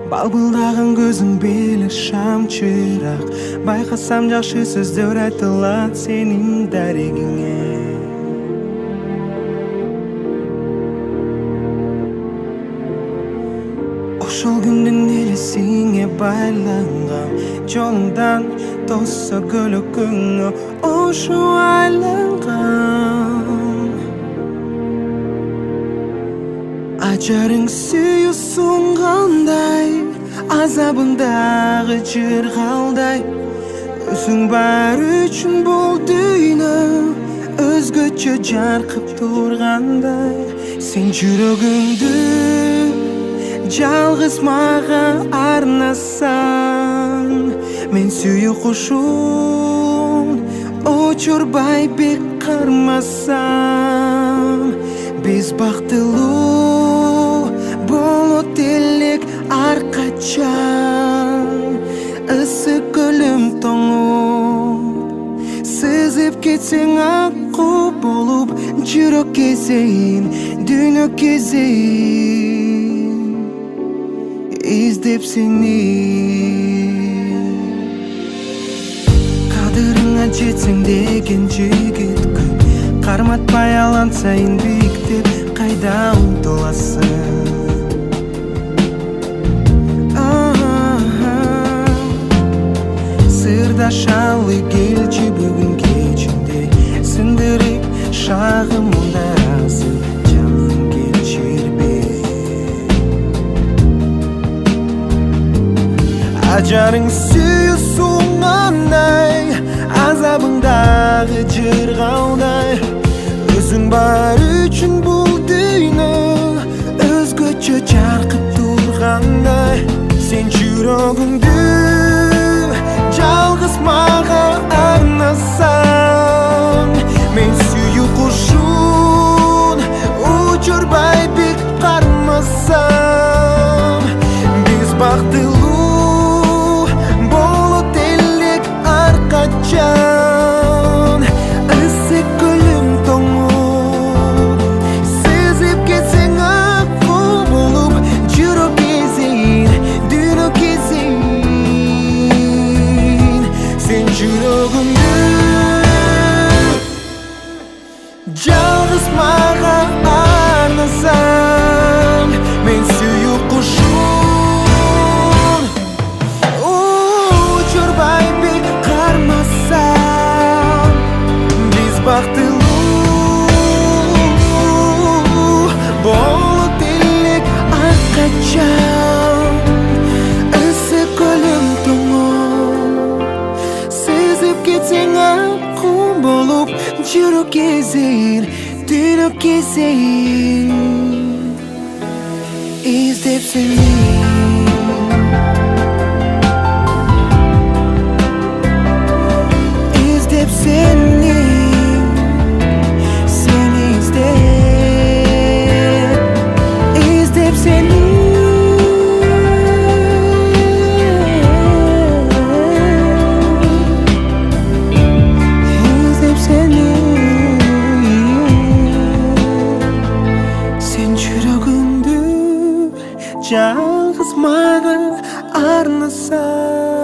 Балбылдаған көзің белі шам чырақ. Байқасам жақсы сөздер айтылады сенің дәрегіңе. Ошол күндүн элесиңе байланган жолуңдан тосса көлөкөңө ошо айланган. Ажарың сүйүүсүң кандай, азабыңдагы жыргалдай. Өзүң бар үчүн бул дүйнө өзгөчө жаркып тургандай. Сен жүрөгүңдү жалғыз мага арнасаң, мен сүйүү кушун учурбай бек кармасам, биз бактылуу болот элек ар качан. Ысык өлүм тоңуп сызып кетсең акку болуп, жүрөк кезейин дүйнө кезейин издеп сени. Кадырыңа жетсең деген жигит көп, карматпай алан сайын бииктеп кайда умтуласың. Сырдашалы келчи бүгүн кечинде, сындырып шагымдарасын жаным кечирбе. Ажарың сүйүүсүң кандай, азабыңдагы жыргалдай. Өзүң бар үчүн бул дүйнө өзгөчө жаркып тургандай. Сен жүрөгүңдү жалгыз мага арнасаң, мен сүйүү кушун учурбай бек кармасам, биз бактылуу болот элек ар качан. Ысык өлүм тоңуп сызып кетсең акку болуп, жүрөк кезейин дүйнө кезейин. Сен жүрөгүңдү жалгыз мага арнасаң, мен сүйүү кушун учурбай бек кармасам, биз бактылуу болот элек ар качан. Ысык өлүм тоңуп сызып кетсең акку болуп, жүрөк кезейин дүйнө кезейин издеп сени. Издеп сени, сени издеп сени. Издеп сени. Сен жүрөгүңдү жалгыз мага арнасаң.